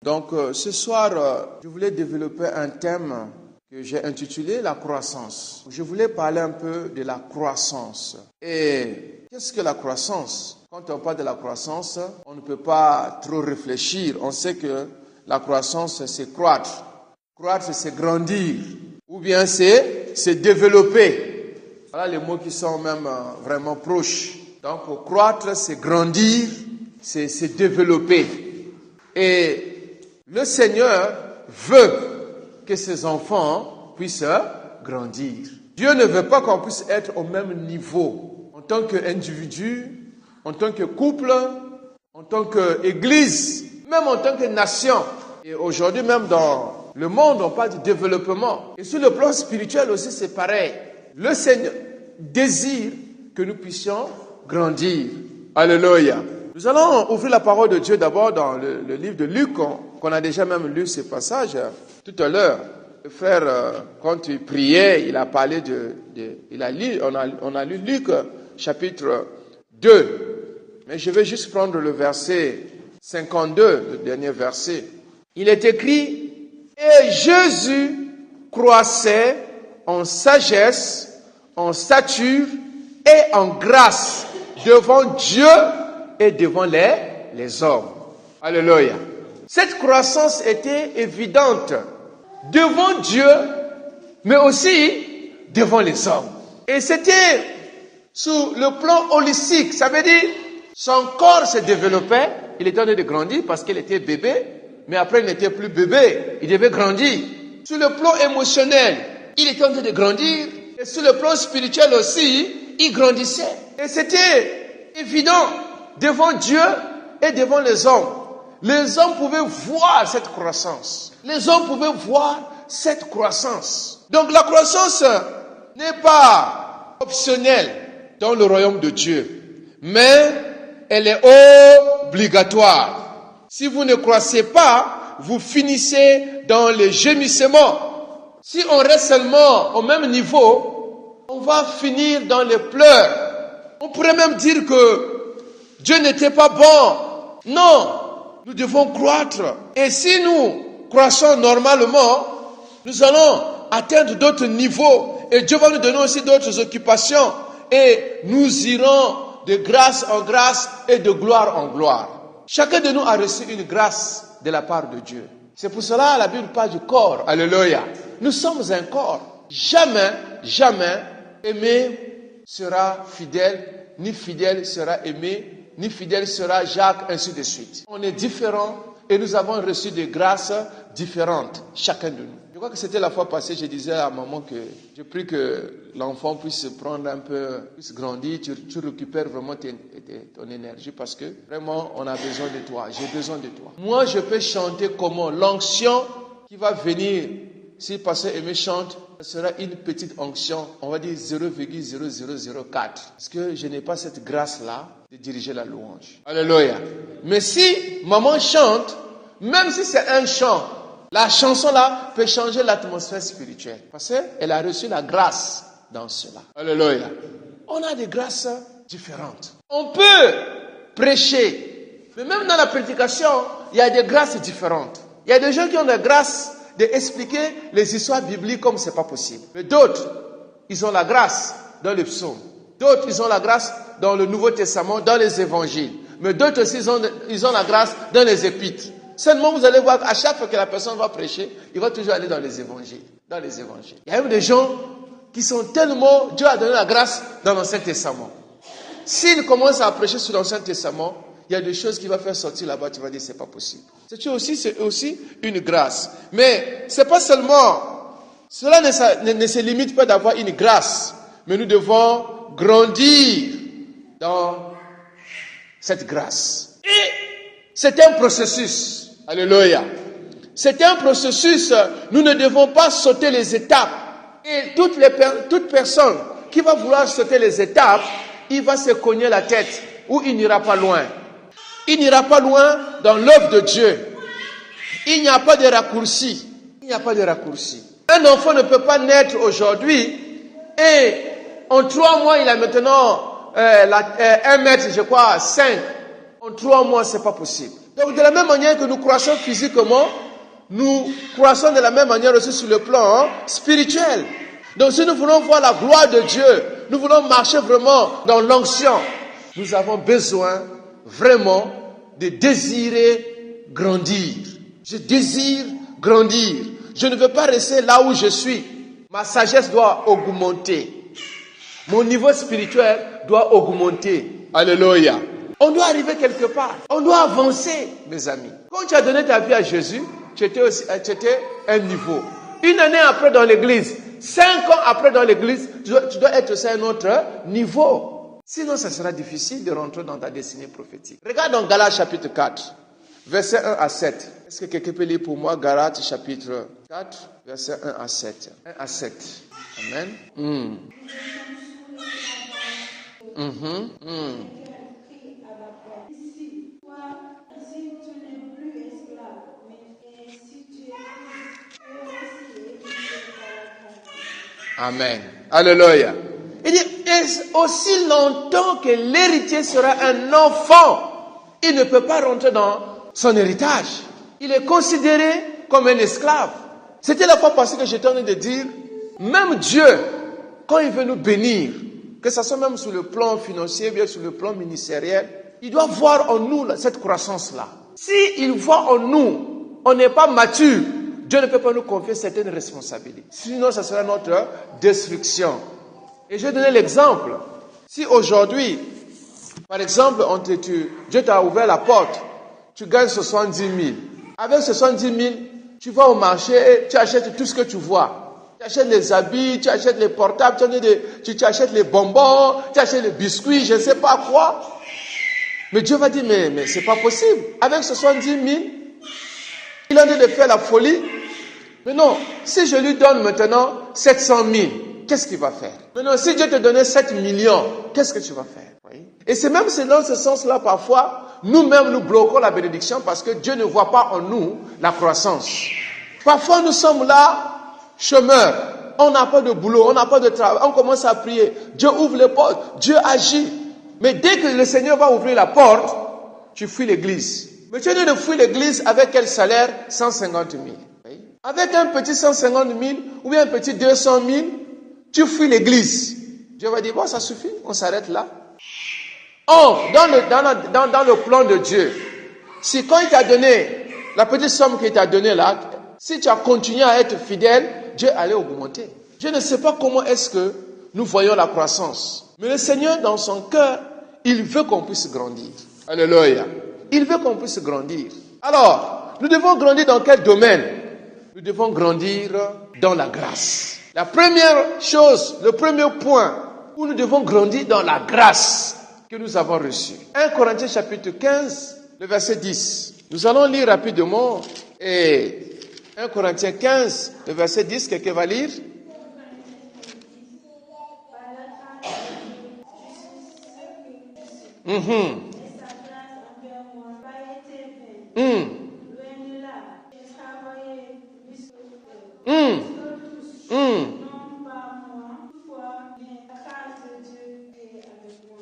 Donc ce soir, je voulais développer un thème que j'ai intitulé la croissance. Je voulais parler un peu de la croissance. Et qu'est-ce que la croissance? Quand on parle de la croissance, on ne peut pas trop réfléchir. On sait que la croissance, c'est croître. Croître, c'est grandir. Ou bien c'est développer. Voilà les mots qui sont même vraiment proches. Donc croître, c'est grandir, c'est développer. Et le Seigneur veut que ses enfants puissent grandir. Dieu ne veut pas qu'on puisse être au même niveau en tant qu'individu, en tant que couple, en tant qu'église, même en tant que nation. Et aujourd'hui, même dans le monde, on parle du développement. Et sur le plan spirituel aussi, c'est pareil. Le Seigneur désire que nous puissions grandir. Alléluia. Nous allons ouvrir la parole de Dieu d'abord dans le livre de Luc, qu'on a déjà même lu ce passage tout à l'heure. Le frère, quand il priait, il a parlé on a lu Luc chapitre 2. Mais je vais juste prendre le verset 52, le dernier verset. Il est écrit, et Jésus croissait en sagesse, en stature et en grâce devant Dieu et devant les hommes. Alléluia. Cette croissance était évidente devant Dieu, mais aussi devant les hommes. Et c'était sous le plan holistique. Ça veut dire, son corps se développait, il était en train de grandir parce qu'il était bébé, mais après il n'était plus bébé, il devait grandir. Sur le plan émotionnel, il était en train de grandir, et sur le plan spirituel aussi, il grandissait. Et c'était évident devant Dieu et devant les hommes. Les hommes pouvaient voir cette croissance. Les hommes pouvaient voir cette croissance. Donc la croissance n'est pas optionnelle dans le royaume de Dieu, mais elle est obligatoire. Si vous ne croissez pas, vous finissez dans les gémissements. Si on reste seulement au même niveau, on va finir dans les pleurs. On pourrait même dire que Dieu n'était pas bon. Non, nous devons croître. Et si nous croissons normalement, nous allons atteindre d'autres niveaux. Et Dieu va nous donner aussi d'autres occupations. Et nous irons de grâce en grâce et de gloire en gloire. Chacun de nous a reçu une grâce de la part de Dieu. C'est pour cela que la Bible parle du corps. Alléluia. Nous sommes un corps. Jamais aimé sera fidèle, ni fidèle sera aimé, ni fidèle sera Jacques, ainsi de suite. On est différents et nous avons reçu des grâces différentes, chacun de nous. Je crois que c'était la fois passée, je disais à maman que je prie que l'enfant puisse prendre un peu, puisse grandir, tu récupères vraiment ton énergie parce que vraiment on a besoin de toi, j'ai besoin de toi. Moi je peux chanter comment? L'onction qui va venir, si le pasteur Aimé chante, ce sera une petite onction, on va dire 0,0004. Parce que je n'ai pas cette grâce-là de diriger la louange. Alléluia. Mais si maman chante, même si c'est un chant, la chanson-là peut changer l'atmosphère spirituelle. Parce qu'elle a reçu la grâce dans cela. Alléluia. On a des grâces différentes. On peut prêcher. Mais même dans la prédication, il y a des grâces différentes. Il y a des gens qui ont la grâce d'expliquer les histoires bibliques comme c'est pas possible. Mais d'autres, ils ont la grâce dans les psaumes. D'autres, ils ont la grâce dans le Nouveau Testament, dans les évangiles. Mais d'autres aussi, ils ont la grâce dans les épîtres. Seulement, vous allez voir, à chaque fois que la personne va prêcher, il va toujours aller dans les évangiles. Dans les évangiles. Il y a même des gens qui sont tellement... Dieu a donné la grâce dans l'Ancien Testament. S'il commence à prêcher sur l'Ancien Testament, il y a des choses qu'il va faire sortir là-bas, tu vas dire, c'est pas possible. C'est aussi une grâce. Mais c'est pas seulement... Cela ne se limite pas d'avoir une grâce. Mais nous devons grandir dans cette grâce. Et c'est un processus. Alléluia. C'est un processus. Nous ne devons pas sauter les étapes. Et toute personne qui va vouloir sauter les étapes, il va se cogner la tête ou il n'ira pas loin. Il n'ira pas loin dans l'œuvre de Dieu. Il n'y a pas de raccourci. Il n'y a pas de raccourci. Un enfant ne peut pas naître aujourd'hui et en 3 mois, il a maintenant 1 mètre, je crois, 5. En 3 mois, c'est pas possible. Donc de la même manière que nous croissons physiquement, nous croissons de la même manière aussi sur le plan spirituel. Donc si nous voulons voir la gloire de Dieu, nous voulons marcher vraiment dans l'onction, nous avons besoin vraiment de désirer grandir. Je désire grandir. Je ne veux pas rester là où je suis. Ma sagesse doit augmenter. Mon niveau spirituel doit augmenter. Alléluia. On doit arriver quelque part. On doit avancer, mes amis. Quand tu as donné ta vie à Jésus, tu étais un niveau. Une année après dans l'église, 5 ans après dans l'église, tu dois être aussi à un autre niveau. Sinon, ça sera difficile de rentrer dans ta destinée prophétique. Regarde dans Galates chapitre 4, versets 1 à 7. Est-ce que quelqu'un peut lire pour moi Galates chapitre 4, versets 1 à 7. 1 à 7. Amen. Amen. Alléluia. Il dit, aussi longtemps que l'héritier sera un enfant, il ne peut pas rentrer dans son héritage. Il est considéré comme un esclave. C'était la fois passée que j'étais en train de dire, même Dieu, quand il veut nous bénir, que ce soit même sur le plan financier, bien sur le plan ministériel, il doit voir en nous cette croissance-là. S'il voit en nous, on n'est pas mature, Dieu ne peut pas nous confier certaines responsabilités. Sinon, ça sera notre destruction. Et je vais donner l'exemple. Si aujourd'hui, par exemple, Dieu t'a ouvert la porte, tu gagnes 70 000. Avec 70 000, tu vas au marché et tu achètes tout ce que tu vois. Tu achètes les habits, tu achètes les portables, tu achètes les bonbons, tu achètes les biscuits, je ne sais pas quoi. Mais Dieu va dire, mais c'est pas possible. Avec 70 000, il a dit de faire la folie. Mais non, si je lui donne maintenant 700 000, qu'est-ce qu'il va faire? Maintenant, si Dieu te donnait 7 millions, qu'est-ce que tu vas faire? Oui. Et c'est dans ce sens-là, parfois, nous-mêmes, nous bloquons la bénédiction parce que Dieu ne voit pas en nous la croissance. Parfois, nous sommes là, chômeurs. On n'a pas de boulot, on n'a pas de travail. On commence à prier. Dieu ouvre les portes. Dieu agit. Mais dès que le Seigneur va ouvrir la porte, tu fuis l'église. Mais tu es de fuir l'église avec quel salaire? 150 000. Oui. Avec un petit 150 000 ou bien un petit 200 000, tu fuis l'église. Dieu va dire, bon, ça suffit, on s'arrête là. Or, dans le plan de Dieu, si quand il t'a donné la petite somme qu'il t'a donnée là, si tu as continué à être fidèle, Dieu allait augmenter. Je ne sais pas comment est-ce que nous voyons la croissance. Mais le Seigneur, dans son cœur, il veut qu'on puisse grandir. Alléluia. Il veut qu'on puisse grandir. Alors, nous devons grandir dans quel domaine? Nous devons grandir dans la grâce. La première chose, le premier point où nous devons grandir dans la grâce que nous avons reçue. 1 Corinthiens chapitre 15, le verset 10. Nous allons lire rapidement. Et 1 Corinthiens 15, le verset 10, quelqu'un va lire?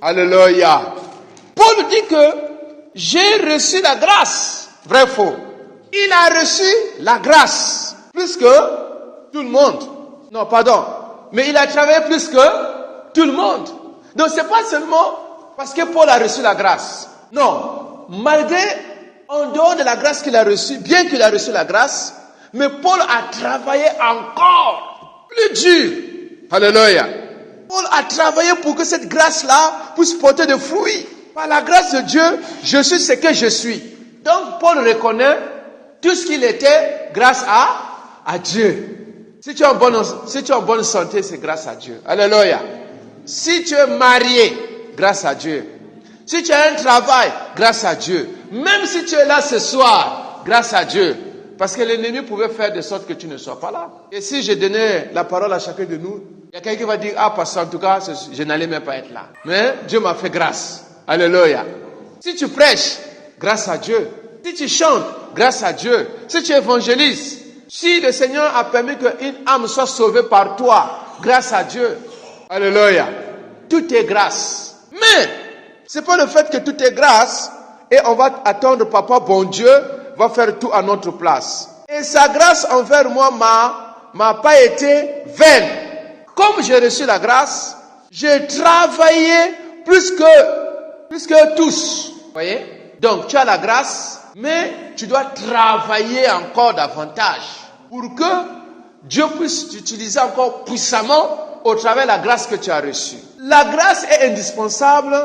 Alléluia. Paul dit que j'ai reçu la grâce. Vrai, faux? Il a reçu la grâce plus que tout le monde. Non, pardon. Mais il a travaillé plus que tout le monde. Donc c'est pas seulement parce que Paul a reçu la grâce. Non. Malgré, en dehors de la grâce qu'il a reçue, bien qu'il a reçu la grâce, mais Paul a travaillé encore plus dur. Alléluia. Paul a travaillé pour que cette grâce-là puisse porter des fruits. Par la grâce de Dieu, je suis ce que je suis. Donc Paul reconnaît tout ce qu'il était grâce à Dieu. Si tu es en bonne santé, c'est grâce à Dieu. Alléluia. Si tu es marié, grâce à Dieu. Si tu as un travail, grâce à Dieu. Même si tu es là ce soir, grâce à Dieu. Parce que l'ennemi pouvait faire de sorte que tu ne sois pas là. Et si je donnais la parole à chacun de nous, il y a quelqu'un qui va dire, ah, parce qu'en tout cas, je n'allais même pas être là. Mais Dieu m'a fait grâce. Alléluia. Si tu prêches, grâce à Dieu. Si tu chantes, grâce à Dieu. Si tu évangélises, si le Seigneur a permis qu'une âme soit sauvée par toi, grâce à Dieu. Alléluia. Tout est grâce. Mais, c'est pas le fait que tout est grâce et on va attendre papa bon Dieu va faire tout à notre place. Et sa grâce envers moi m'a pas été vaine. Comme j'ai reçu la grâce, j'ai travaillé plus que tous. Vous voyez? Donc tu as la grâce, mais tu dois travailler encore davantage pour que Dieu puisse t'utiliser encore puissamment au travers de la grâce que tu as reçue. La grâce est indispensable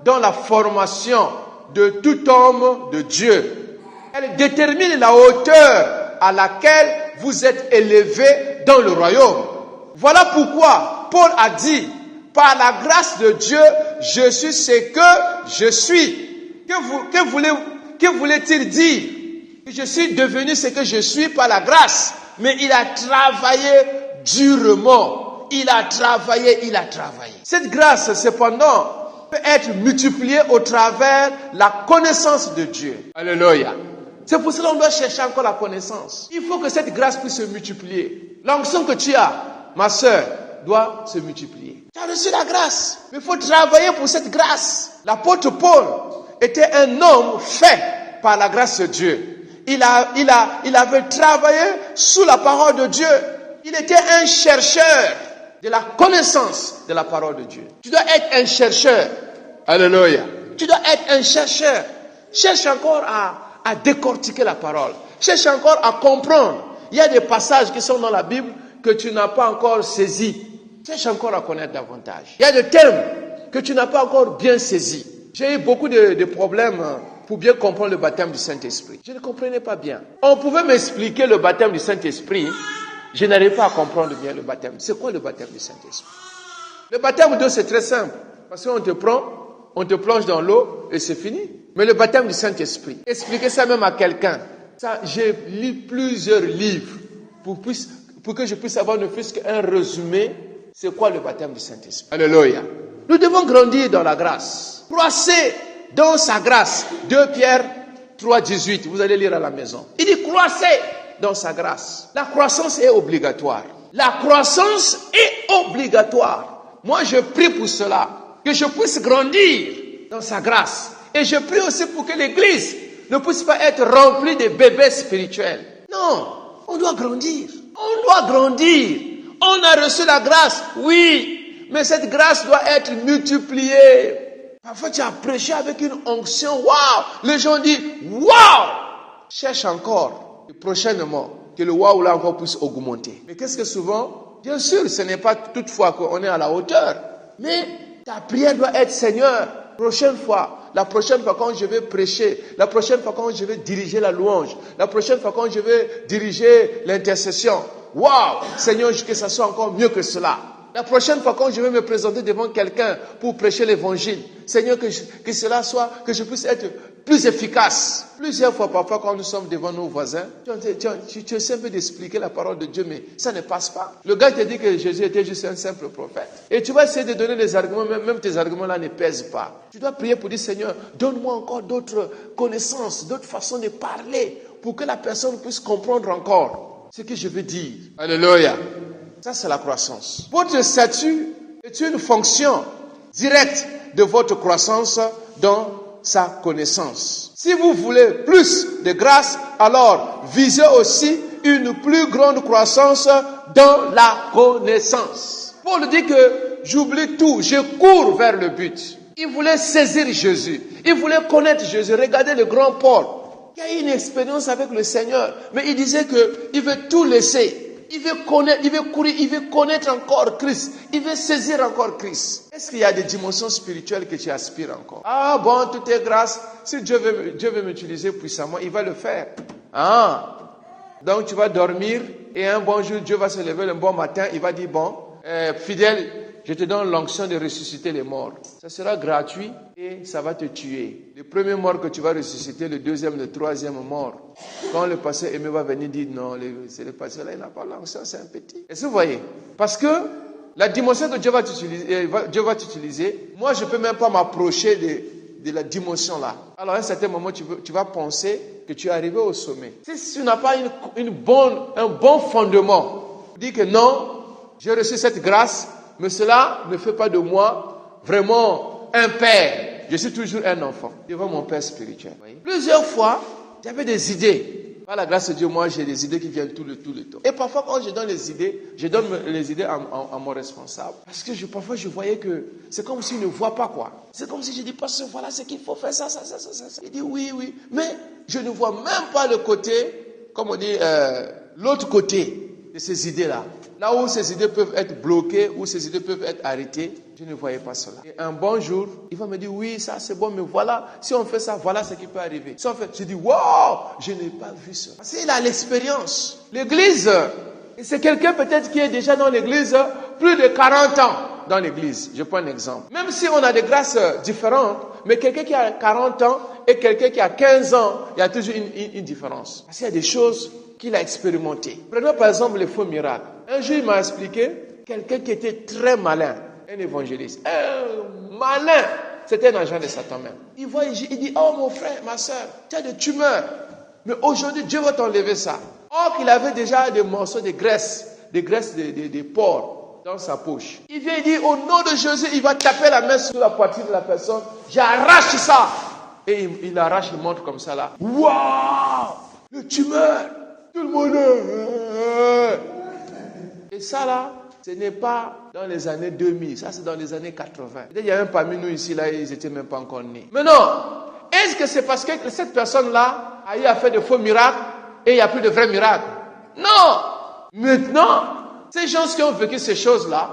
dans la formation de tout homme de Dieu. Elle détermine la hauteur à laquelle vous êtes élevé dans le royaume. Voilà pourquoi Paul a dit, par la grâce de Dieu, je suis ce que je suis. Que voulait-il dire? Je suis devenu ce que je suis par la grâce. Mais il a travaillé durement. Il a travaillé. Cette grâce, cependant, peut être multipliée au travers de la connaissance de Dieu. Alléluia. C'est pour cela qu'on doit chercher encore la connaissance. Il faut que cette grâce puisse se multiplier. L'onction que tu as, ma sœur, doit se multiplier. Tu as reçu la grâce, mais il faut travailler pour cette grâce. L'apôtre Paul était un homme fait par la grâce de Dieu. Il avait travaillé sous la parole de Dieu. Il était un chercheur de la connaissance de la parole de Dieu. Tu dois être un chercheur. Alléluia. Tu dois être un chercheur. Cherche encore à décortiquer la parole. Cherche encore à comprendre. Il y a des passages qui sont dans la Bible que tu n'as pas encore saisis. Cherche encore à connaître davantage. Il y a des thèmes que tu n'as pas encore bien saisis. J'ai eu beaucoup de problèmes pour bien comprendre le baptême du Saint-Esprit. Je ne comprenais pas bien. On pouvait m'expliquer le baptême du Saint-Esprit. Je n'arrivais pas à comprendre bien le baptême. C'est quoi le baptême du Saint-Esprit? Le baptême d'eau, c'est très simple. Parce qu'on te prend, on te plonge dans l'eau et c'est fini. Mais le baptême du Saint-Esprit, expliquer ça même à quelqu'un. Ça, j'ai lu plusieurs livres pour que je puisse avoir ne fût-ce qu'un résumé. C'est quoi le baptême du Saint-Esprit? Alléluia. Nous devons grandir dans la grâce. Croissez dans sa grâce. 2 Pierre 3, 18. Vous allez lire à la maison. Il dit croissez dans sa grâce. La croissance est obligatoire. La croissance est obligatoire. Moi, je prie pour cela. Que je puisse grandir dans sa grâce. Et je prie aussi pour que l'Église ne puisse pas être remplie de bébés spirituels. Non, on doit grandir. On doit grandir. On a reçu la grâce, oui, mais cette grâce doit être multipliée. Parfois, tu as prêché avec une onction, waouh! Les gens disent, waouh! Cherche encore, prochainement, que le waouh là encore puisse augmenter. Mais qu'est-ce que souvent? Bien sûr, ce n'est pas toutefois qu'on est à la hauteur, mais ta prière doit être, Seigneur, la prochaine fois quand je vais prêcher, la prochaine fois quand je vais diriger la louange, la prochaine fois quand je vais diriger l'intercession, waouh, Seigneur, que ça soit encore mieux que cela. La prochaine fois quand je vais me présenter devant quelqu'un pour prêcher l'évangile, Seigneur, que cela soit, que je puisse être plus efficace. Plusieurs fois, parfois, quand nous sommes devant nos voisins, tu essaies un peu d'expliquer la parole de Dieu, mais ça ne passe pas. Le gars te dit que Jésus était juste un simple prophète. Et tu vas essayer de donner des arguments, même tes arguments-là ne pèsent pas. Tu dois prier pour dire, Seigneur, donne-moi encore d'autres connaissances, d'autres façons de parler, pour que la personne puisse comprendre encore ce que je veux dire. Alléluia. Ça, c'est la croissance. Votre statut est une fonction directe de votre croissance dans sa connaissance. Si vous voulez plus de grâce, alors visez aussi une plus grande croissance dans la connaissance. Paul dit que j'oublie tout, je cours vers le but. Il voulait saisir Jésus. Il voulait connaître Jésus. Regardez le grand Paul. Il a eu une expérience avec le Seigneur. Mais il disait qu'il veut tout laisser. Il veut connaître, il veut courir, il veut connaître encore Christ. Il veut saisir encore Christ. Est-ce qu'il y a des dimensions spirituelles que tu aspires encore? Ah bon, tout est grâce. Si Dieu veut m'utiliser puissamment, il va le faire. Ah, donc tu vas dormir et un bon jour, Dieu va se lever le bon matin. Il va dire, bon, fidèle, je te donne l'onction de ressusciter les morts. Ça sera gratuit et ça va te tuer. Le premier mort que tu vas ressusciter, le deuxième, le troisième mort. Quand le pasteur Aimé va venir dire non, c'est le pasteur là, il n'a pas l'onction, c'est un petit. Est-ce que vous voyez? Parce que la dimension que Dieu va t'utiliser, moi je ne peux même pas m'approcher de la dimension là. Alors à un certain moment, tu vas penser que tu es arrivé au sommet. Si tu n'as pas un bon fondement, tu dis que non, j'ai reçu cette grâce, mais cela ne fait pas de moi vraiment un père. je suis toujours un enfant devant mon Père spirituel. Oui. Plusieurs fois, j'avais des idées. Par la grâce de Dieu, moi, j'ai des idées qui viennent tout le temps. Et parfois, quand je donne les idées à mon responsable. Parce que parfois, je voyais que c'est comme s'il ne voit pas quoi. C'est comme si je dis, parce que voilà ce qu'il faut faire, ça. Il dit oui. Mais je ne vois même pas le côté, comme on dit, l'autre côté de ces idées-là. Là où ces idées peuvent être bloquées, où ces idées peuvent être arrêtées, je ne voyais pas cela. Et un bon jour, il va me dire, oui, ça c'est bon, mais voilà, si on fait ça, voilà ce qui peut arriver. Si on fait, je dis, wow, je n'ai pas vu ça. Parce qu'il a l'expérience. L'église, c'est quelqu'un peut-être qui est déjà dans l'église plus de 40 ans dans l'église. Je prends un exemple. Même si on a des grâces différentes, mais quelqu'un qui a 40 ans et quelqu'un qui a 15 ans, il y a toujours une différence. Parce qu'il y a des choses qu'il a expérimentées. Prenons par exemple les faux miracles. Un jour, il m'a expliqué quelqu'un qui était très malin, un évangéliste. Un malin, c'était un agent de Satan même. Il voit, il dit, oh mon frère, ma soeur, tu as des tumeurs. Mais aujourd'hui, Dieu va t'enlever ça. Or qu'il avait déjà des morceaux de graisse, des porcs dans sa poche. Il vient, il dit, au nom de Jésus, il va taper la main sur la poitrine de la personne. J'arrache ça. Et il arrache, il montre comme ça là. Waouh! Le tumeur! Tout le monde. Et ça là, ce n'est pas dans les années 2000, ça c'est dans les années 80. Peut-être il y a un parmi nous ici là, ils n'étaient même pas encore nés. Mais non, est-ce que c'est parce que cette personne-là a eu à faire de faux miracles et il n'y a plus de vrais miracles? Non. Maintenant, ces gens qui ont vécu ces choses-là,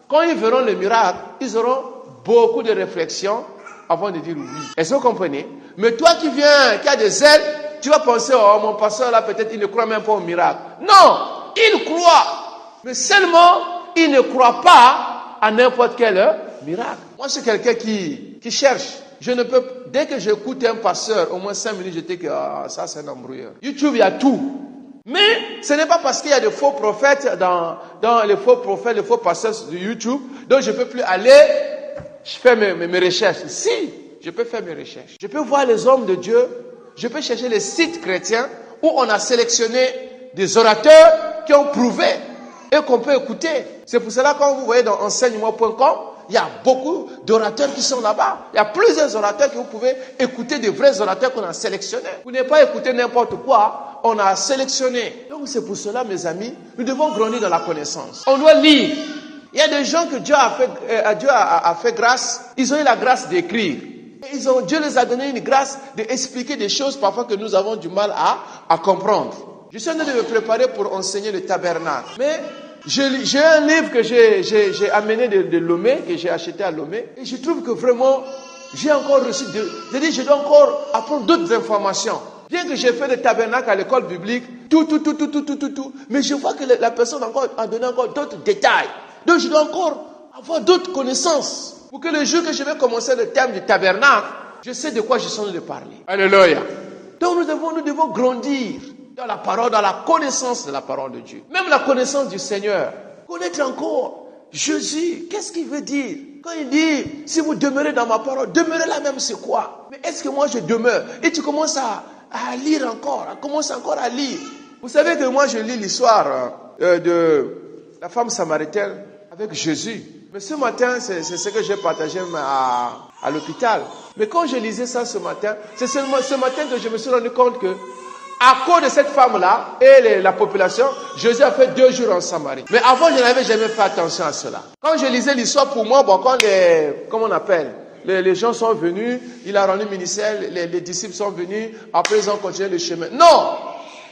quand ils verront le miracle, ils auront beaucoup de réflexions avant de dire oui. Est-ce que vous comprenez? Mais toi qui viens, qui as des ailes, tu vas penser, oh mon pasteur là, peut-être il ne croit même pas au miracle. Non, il croit. Mais seulement, il ne croit pas à n'importe quel miracle. Moi, je suis quelqu'un qui cherche. Je ne peux, dès que j'écoute un pasteur, au moins 5 minutes, je dis que ça, c'est un embrouilleur. YouTube, il y a tout. Mais ce n'est pas parce qu'il y a de faux prophètes dans les faux prophètes, les faux pasteurs de YouTube, donc je ne peux plus aller faire mes recherches. Si, je peux faire mes recherches. Je peux voir les hommes de Dieu. Je peux chercher les sites chrétiens où on a sélectionné des orateurs qui ont prouvé et qu'on peut écouter. C'est pour cela quand vous voyez dans enseignement.com, il y a beaucoup d'orateurs qui sont là-bas. Il y a plusieurs orateurs que vous pouvez écouter, des vrais orateurs qu'on a sélectionnés. Vous n'avez pas écouté n'importe quoi, on a sélectionné. Donc c'est pour cela, mes amis, nous devons grandir dans la connaissance. On doit lire. Il y a des gens que Dieu a fait grâce, ils ont eu la grâce d'écrire. Et Dieu les a donné une grâce d'expliquer des choses parfois que nous avons du mal à comprendre. Je suis en train de me préparer pour enseigner le tabernacle. Mais j'ai un livre que j'ai amené de Lomé, que j'ai acheté à Lomé. Et je trouve que vraiment, j'ai encore reçu, je dois encore apprendre d'autres informations. Bien que j'ai fait le tabernacle à l'école biblique, tout. Mais je vois que la personne a donné encore d'autres détails. Donc je dois encore avoir d'autres connaissances. Pour que le jour que je vais commencer le thème du tabernacle, je sais de quoi je suis en train de parler. Alléluia. Donc nous devons grandir dans la parole, dans la connaissance de la parole de Dieu. Même la connaissance du Seigneur. Connaître encore Jésus. Qu'est-ce qu'il veut dire? Quand il dit, si vous demeurez dans ma parole, demeurez là même, c'est quoi? Mais est-ce que moi je demeure? Et tu commences à lire encore, à lire. Vous savez que moi je lis l'histoire de la femme samaritaine avec Jésus. Mais ce matin, c'est ce que j'ai partagé à l'hôpital. Mais quand je lisais ça ce matin, c'est seulement ce matin que je me suis rendu compte que, à cause de cette femme-là et la population, Jésus a fait 2 jours en Samarie. Mais avant, je n'avais jamais fait attention à cela. Quand je lisais l'histoire, pour moi, quand les gens sont venus, il a rendu ministère, les disciples sont venus, après ils ont continué le chemin. Non!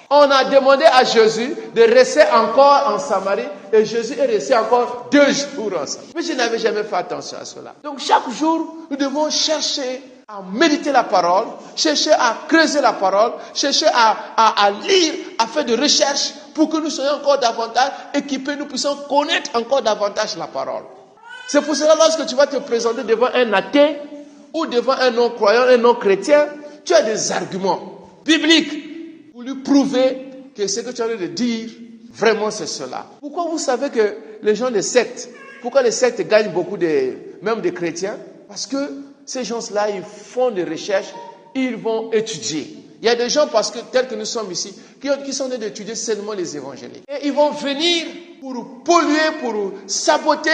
On a demandé à Jésus de rester encore en Samarie et Jésus est resté encore 2 jours en Samarie. Mais je n'avais jamais fait attention à cela. Donc chaque jour, nous devons chercher à méditer la parole, chercher à creuser la parole, chercher à lire, à faire des recherches pour que nous soyons encore davantage équipés, nous puissions connaître encore davantage la parole. C'est pour cela lorsque tu vas te présenter devant un athée ou devant un non-croyant, un non-chrétien, tu as des arguments bibliques pour lui prouver que ce que tu as envie de dire, vraiment c'est cela. Pourquoi vous savez que les gens des sectes, pourquoi les sectes gagnent beaucoup même des chrétiens? Parce que ces gens-là, ils font des recherches, ils vont étudier. Il y a des gens, parce que tels que nous sommes ici, qui sont en train d'étudier seulement les évangéliques. Et ils vont venir pour polluer, pour saboter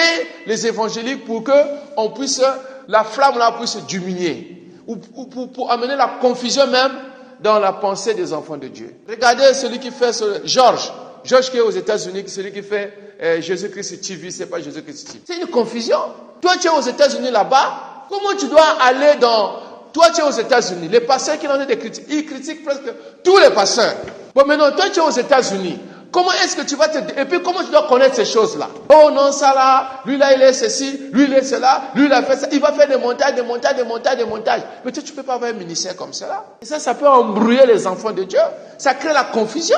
les évangéliques, pour qu'on puisse la flamme là puisse diminuer. Ou pour amener la confusion même dans la pensée des enfants de Dieu. Regardez celui qui fait George qui est aux États-Unis, celui qui fait Jésus-Christ TV, c'est pas Jésus-Christ TV. C'est une confusion. Toi, tu es aux États-Unis là-bas. Comment tu dois aller dans... Toi, tu es aux États-Unis. Les pasteurs qui l'ont des critiques, ils critiquent presque tous les pasteurs. Bon, maintenant, toi, tu es aux États-Unis. Comment est-ce que tu vas Et puis, comment tu dois connaître ces choses-là? Oh non, ça là, lui là, il est ceci, lui il est cela, lui il a fait ça. Il va faire des montages. Mais toi, tu ne peux pas avoir un ministère comme cela. Et ça peut embrouiller les enfants de Dieu. Ça crée la confusion.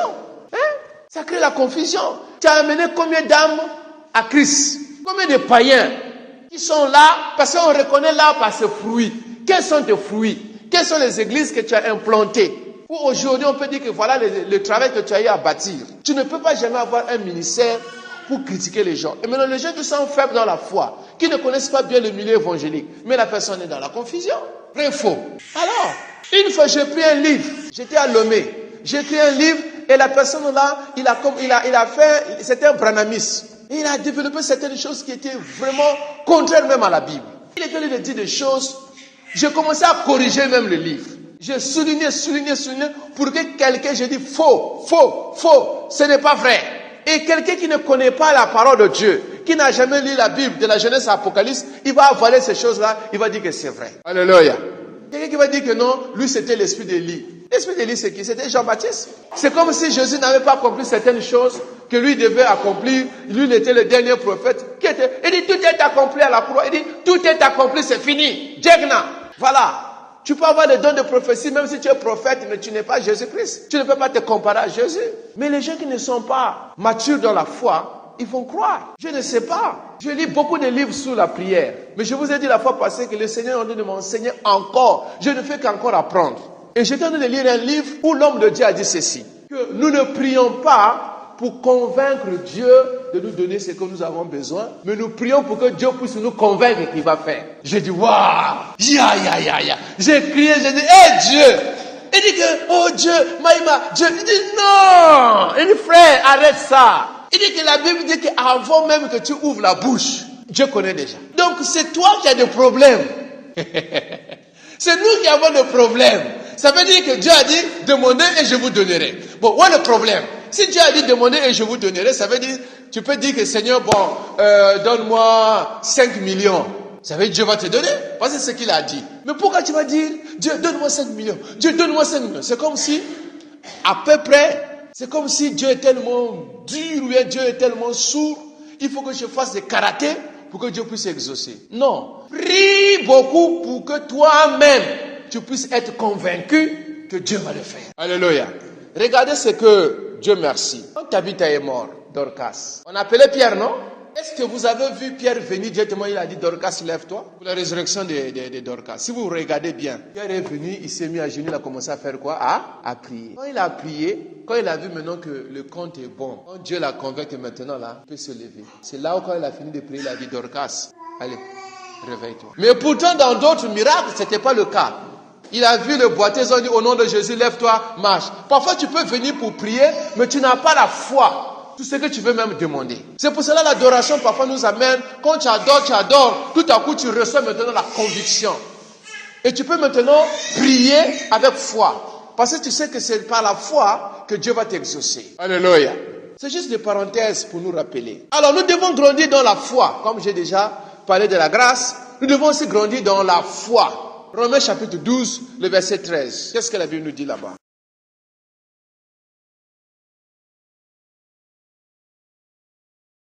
Ça crée la confusion. Tu as amené combien d'âmes à Christ? Combien de païens qui sont là parce qu'on reconnaît là par ses fruits. Quels sont tes fruits? Quelles sont les églises que tu as implantées? Ou aujourd'hui, on peut dire que voilà le travail que tu as eu à bâtir. Tu ne peux pas jamais avoir un ministère pour critiquer les gens. Et maintenant, les gens qui sont faibles dans la foi, qui ne connaissent pas bien le milieu évangélique, mais la personne est dans la confusion. Vrai, faux. Alors, une fois, j'ai pris un livre. J'étais à Lomé. J'ai pris un livre et la personne là, il a fait, c'était un branamiste. Et il a développé certaines choses qui étaient vraiment contraires même à la Bible. Il était allé dire des choses. J'ai commencé à corriger même le livre. J'ai souligné pour que quelqu'un, j'ai dit faux, ce n'est pas vrai. Et quelqu'un qui ne connaît pas la parole de Dieu, qui n'a jamais lu la Bible de la Genèse à l'Apocalypse, il va avaler ces choses-là, il va dire que c'est vrai. Alléluia. Quelqu'un qui va dire que non, lui c'était l'esprit d'Élie. L'esprit d'Élie c'est qui? C'était Jean-Baptiste. C'est comme si Jésus n'avait pas accompli certaines choses que lui devait accomplir. Lui, il était le dernier prophète. Il dit tout est accompli à la croix. Il dit tout est accompli, c'est fini. Jegna. Voilà. Tu peux avoir le don de prophétie même si tu es prophète, mais tu n'es pas Jésus-Christ. Tu ne peux pas te comparer à Jésus. Mais les gens qui ne sont pas matures dans la foi, ils vont croire. Je ne sais pas. Je lis beaucoup de livres sur la prière. Mais je vous ai dit la fois passée que le Seigneur a dit de m'enseigner encore. Je ne fais qu'encore apprendre. Et j'étais en train de lire un livre où l'homme de Dieu a dit ceci. Que nous ne prions pas pour convaincre Dieu de nous donner ce que nous avons besoin, mais nous prions pour que Dieu puisse nous convaincre qu'il va faire. J'ai dit, waouh, ya. J'ai crié, j'ai dit, hé Dieu. Il dit que, oh Dieu, Maïma, Dieu. Il dit, non. Il dit, frère, arrête ça. Il dit que la Bible dit qu'avant même que tu ouvres la bouche, Dieu connaît déjà. Donc c'est toi qui as des problèmes. C'est nous qui avons des problèmes. Ça veut dire que Dieu a dit, demandez et je vous donnerai. Bon, où est le problème? Si Dieu a dit, demandez et je vous donnerai, ça veut dire, tu peux dire que Seigneur, donne-moi 5 millions. Ça veut dire Dieu va te donner. Parce que c'est ce qu'il a dit. Mais pourquoi tu vas dire, Dieu, donne-moi 5 millions. Dieu, donne-moi 5 millions. C'est comme si, à peu près, c'est comme si Dieu est tellement dur ou Dieu est tellement sourd. Il faut que je fasse des karatés pour que Dieu puisse exaucer. Non. Prie beaucoup pour que toi-même, tu puisses être convaincu que Dieu va le faire. Alléluia. Regardez ce que Dieu merci. Quand Tabitha est mort, Dorcas. On appelait Pierre, non? Est-ce que vous avez vu Pierre venir directement, il a dit Dorcas, lève-toi? Pour la résurrection de Dorcas. Si vous regardez bien, Pierre est venu, il s'est mis à genoux, il a commencé à faire quoi? À prier. Quand il a prié, quand il a vu maintenant que le compte est bon, quand Dieu l'a convaincu maintenant là, il peut se lever. C'est là où quand il a fini de prier, il a dit Dorcas, allez, réveille-toi. Mais pourtant dans d'autres miracles, c'était pas le cas. Il a vu le boiteux, ils ont dit au nom de Jésus, lève-toi, marche. Parfois tu peux venir pour prier, mais tu n'as pas la foi. Tout ce que tu veux même demander. C'est pour cela l'adoration parfois nous amène, quand tu adores, tout à coup tu reçois maintenant la conviction. Et tu peux maintenant prier avec foi. Parce que tu sais que c'est par la foi que Dieu va t'exaucer. Alléluia. C'est juste des parenthèses pour nous rappeler. Alors nous devons grandir dans la foi. Comme j'ai déjà parlé de la grâce, nous devons aussi grandir dans la foi. Romains chapitre 12, le verset 13. Qu'est-ce que la Bible nous dit là-bas?